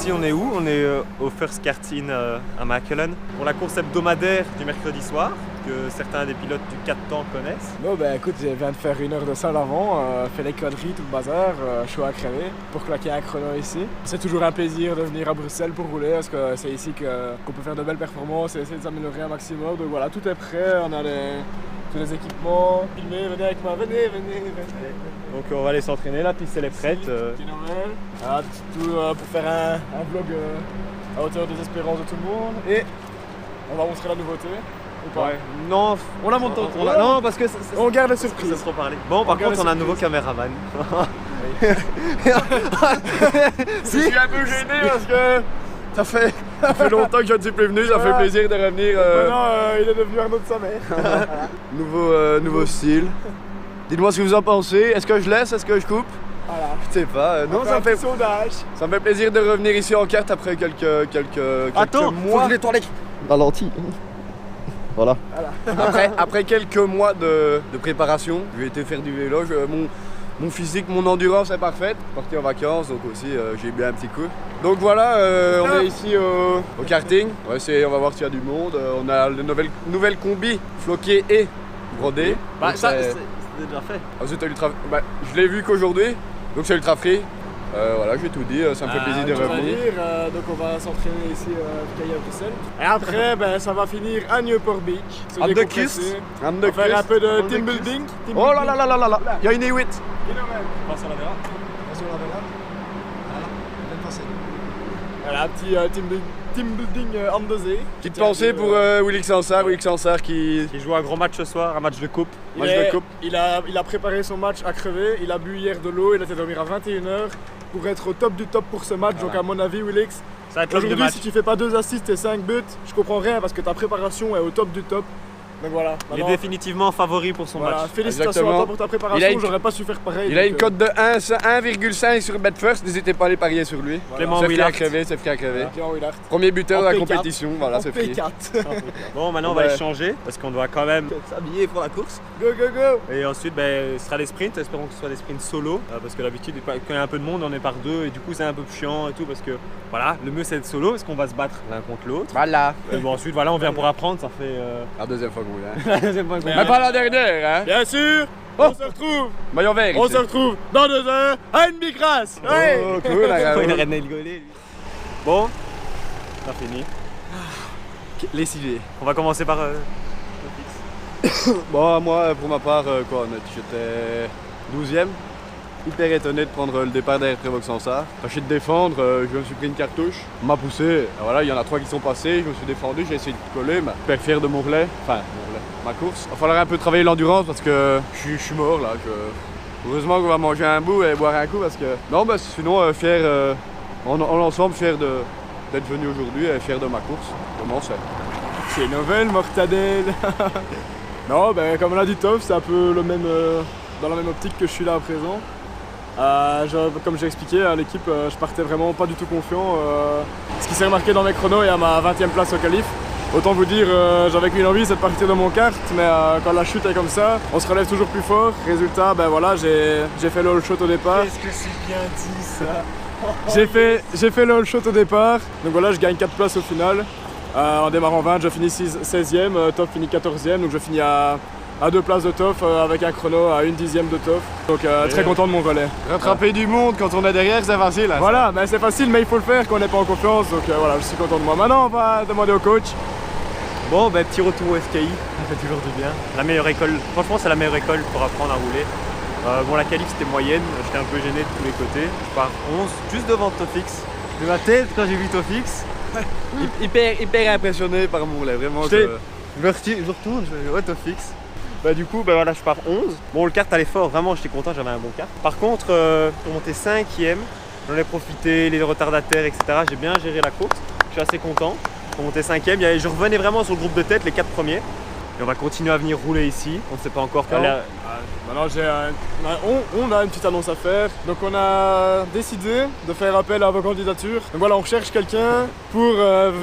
ici on est où? On est au First Karting à Mechelen pour la course hebdomadaire du mercredi soir que certains des pilotes du 4 temps connaissent. Non, bah écoute, je viens de faire 1 heure de salle avant, fait les quadrilles, tout le bazar, chaud à crever pour claquer un chrono ici. C'est toujours un plaisir de venir à Bruxelles pour rouler parce que c'est ici qu'on peut faire de belles performances et essayer de s'améliorer un maximum. Donc voilà, tout est prêt, on a tous les équipements. Filmez, venez avec moi, venez. Donc on va aller s'entraîner, la piste elle est prête. Petit Noël. Voilà, tout pour faire un vlog à hauteur des espérances de tout le monde. Et on va montrer la nouveauté. Ou pas? Ouais. Non, on la monte tantôt. Non, parce que on garde la surprise. Ça se trop parler. Bon, par contre, on a un nouveau caméraman. Si. Je suis un peu gêné parce que ça fait longtemps que je ne suis plus venu, ça fait plaisir de revenir. Il est devenu Arnaud de sa mère. Nouveau style. Dites-moi ce que vous en pensez. Est-ce que je laisse? Est-ce que je coupe? Voilà. Je sais pas. Non, ça me fait plaisir de revenir ici en carte après quelques Attends, mois. faut que je les tourne. Ralenti. Voilà. Après quelques mois de préparation, j'ai été faire du vélo. Mon physique, mon endurance est parfaite. Parti en vacances, donc aussi j'ai bu un petit coup. Donc voilà, on est ici au karting. On va voir s'il y a du monde. On a les nouvelles combis floquées et brodées. Bah, ça, c'est déjà fait. Ensuite, je l'ai vu qu'aujourd'hui, donc c'est ultra free. Voilà, j'ai tout dit, ça me fait plaisir de revenir. Donc on va s'entraîner ici à Bruxelles. Et après, ça va finir à Newport Beach. On va faire un peu de team building. Oh là là là là là là, il y a une E8. Passe à la verra. Voilà, un petit team building en dosé. Petite pensée pour Willy Sansard qui joue un gros match ce soir, un match de coupe. Il a préparé son match à crever, il a bu hier de l'eau, il a été dormir à 21h pour être au top du top pour ce match. Voilà. Donc à mon avis, Willix, aujourd'hui si tu fais pas 2 assists et 5 buts, je comprends rien parce que ta préparation est au top du top. Donc voilà. Il est définitivement favori pour son match. Félicitations à toi pour ta préparation, j'aurais pas su faire pareil. Il a une cote de 1,5 sur BetFirst, n'hésitez pas à aller parier sur lui. Clément Willard. C'est free à crever. Premier buteur de la compétition, voilà, c'est free. Bon, maintenant on va les changer parce qu'on doit quand même s'habiller pour la course. Go go go. Et ensuite, ce sera des sprints, espérons que ce soit des sprints solo parce que d'habitude, quand il y a un peu de monde, on est par 2 et du coup c'est un peu chiant et tout parce que voilà, le mieux c'est d'être solo parce qu'on va se battre l'un contre l'autre. Voilà. Et bon, ensuite, voilà, on vient pour apprendre, ça fait la deuxième fois. Mais pas la dernière, hein. Bien sûr. On se retrouve. Maillot vert. On se retrouve dans 2 heures à une bicrasse. Oh, cool, il arrête de rigoler, lui. Bon, c'est fini. Lessivé. On va commencer par Bon, moi, pour ma part, j'étais 12e. Hyper étonné de prendre le départ derrière Prévost Sansard. Tâché de défendre, je me suis pris une cartouche. On m'a poussé, voilà, il y en a 3 qui sont passés, je me suis défendu, j'ai essayé de coller, mais hyper fier de mon relais, ma course. Il va falloir un peu travailler l'endurance parce que je suis mort là. Heureusement qu'on va manger un bout et boire un coup parce que... Non, sinon, fier, en ensemble, fier d'être venu aujourd'hui et fier de ma course. Comment c'est? C'est nouvelle, mortadelle. Non, comme l'a dit Toph, c'est un peu le même, dans la même optique que je suis là à présent. Comme j'ai expliqué à l'équipe, je partais vraiment pas du tout confiant. Ce qui s'est remarqué dans mes chronos et à ma 20e place au qualif. Autant vous dire, j'avais qu'une envie, c'est de partir de mon kart, mais quand la chute est comme ça, on se relève toujours plus fort. Résultat, voilà, j'ai fait le all shot au départ. Qu'est-ce que c'est bien dit ça. J'ai fait le all shot au départ, donc voilà, je gagne 4 places au final. En démarrant 20, je finis 16e, Toph finit 14e, donc je finis à 2 places de Toph avec un chrono à 1/10 de Toph. Donc très content de mon relais. Rattraper du monde quand on est derrière, c'est facile. Hein, voilà, c'est facile, mais il faut le faire quand on n'est pas en confiance. Donc voilà, je suis content de moi. Maintenant, on va demander au coach. Bon, petit retour au FKI, ça fait toujours du bien. La meilleure école, franchement, c'est la meilleure école pour apprendre à rouler. Bon, la qualif c'était moyenne, j'étais un peu gêné de tous les côtés. Je pars 11, juste devant Tofix. De ma tête, quand j'ai vu Tofix, hyper impressionné par mon relais, vraiment. Je retourne, je fais ouais, Tofix. Du coup, voilà, je pars 11. Bon, le kart allait fort, vraiment, j'étais content, j'avais un bon kart. Par contre, pour monter 5e, j'en ai profité, les retardataires, etc. J'ai bien géré la course, je suis assez content. Pour monter 5e, je revenais vraiment sur le groupe de tête, les 4 premiers. Et on va continuer à venir rouler ici, on ne sait pas encore quand. Maintenant, on a une petite annonce à faire. Donc on a décidé de faire appel à vos candidatures. Donc voilà, on recherche quelqu'un pour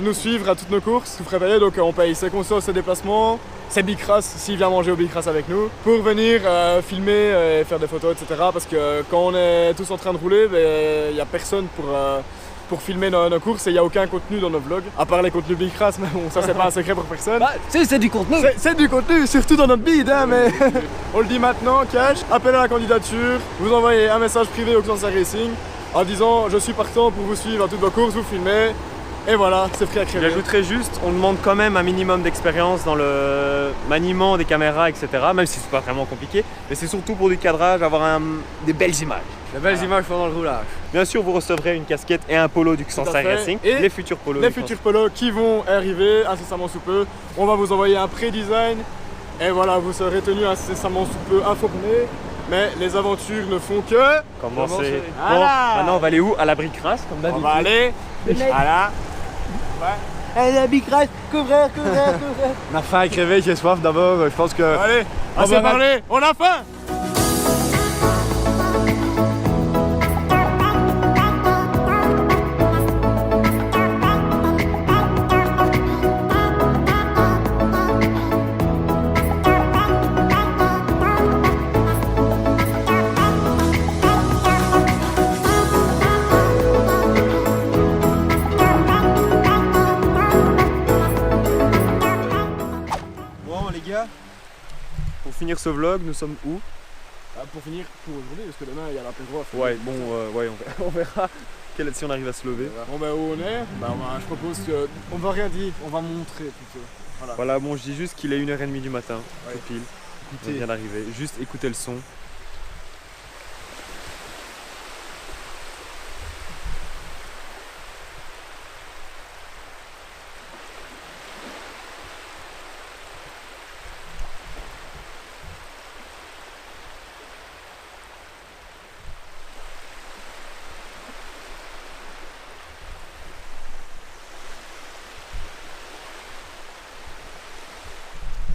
nous suivre à toutes nos courses, tout frais payé. Donc on paye ses concerts, ses déplacements, ses bicrasses s'il vient manger au bicrasse avec nous, pour venir filmer et faire des photos, etc. Parce que quand on est tous en train de rouler, il n'y a personne pour filmer nos courses et il n'y a aucun contenu dans nos vlogs, à part les contenus Bicrass, mais bon, ça c'est pas un secret pour personne. Bah, c'est du contenu. C'est du contenu, surtout dans notre bide, hein, mais on le dit maintenant, cash, appel à la candidature, vous envoyez un message privé au Xansa Racing en disant je suis partant pour vous suivre à toutes vos courses, vous filmez, et voilà, c'est prêt à créer. J'ajouterais juste, on demande quand même un minimum d'expérience dans le maniement des caméras, etc. Même si c'est pas vraiment compliqué, mais c'est surtout pour du cadrage, avoir des belles images. Les belles images pendant le roulage. Bien sûr, vous recevrez une casquette et un polo du Xansa fait. Racing, Et les futurs polos. Les futurs polos qui vont arriver incessamment sous peu, on va vous envoyer un pré-design, et voilà, vous serez tenus incessamment sous peu informés. Mais les aventures ne font que Commencer. Bon, Voilà. maintenant on va aller où? À la Bicrass, comme on d'habitude. va aller voilà. La Bicrass, couvreur. On a faim à crever, j'ai soif d'abord, je pense que... Allez, assez parlé, on a faim. Bon les gars, pour finir ce vlog, nous sommes où? Pour finir, pour aujourd'hui, parce que demain il y a l'apéro. Ouais, bon, ouais, on verra si on arrive à se lever. Bon ben où on est, je propose que... On va rien dire, on va montrer plutôt. Voilà, bon, je dis juste qu'il est 1h30 du matin, tout pile. On Écoutez. vient d'arriver. Juste écoutez le son.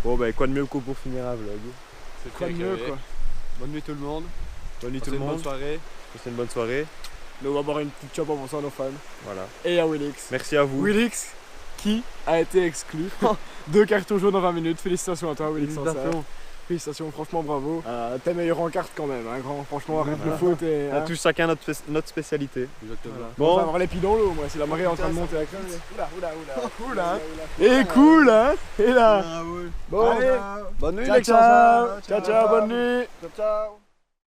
Bon, bah, quoi de mieux que pour finir un vlog? C'est Quoi de très mieux crevé. quoi. Bonne nuit tout le monde. Bonne nuit tout Passez le une bonne monde. soirée. Passez une bonne soirée. Nous on va boire une petite chope en ça à nos fans. Voilà. Et à Willix. Merci à vous. Willix qui a été exclu. 2 cartons jaunes en 20 minutes. Félicitations à toi Willix. Félicitations. Félicitations, franchement bravo. T'es meilleur en carte quand même, hein, grand. Franchement, arrête le foot et. On a tous chacun notre spécialité. Exactement. Bon, on va Bon, avoir les pieds dans l'eau, moi, si la marée est en train de monter avec ça. Cool, hein. Et cool, hein. Et là. Bon, Bonne nuit ciao, les ciao. Ciao, ciao, bonne nuit. Ciao.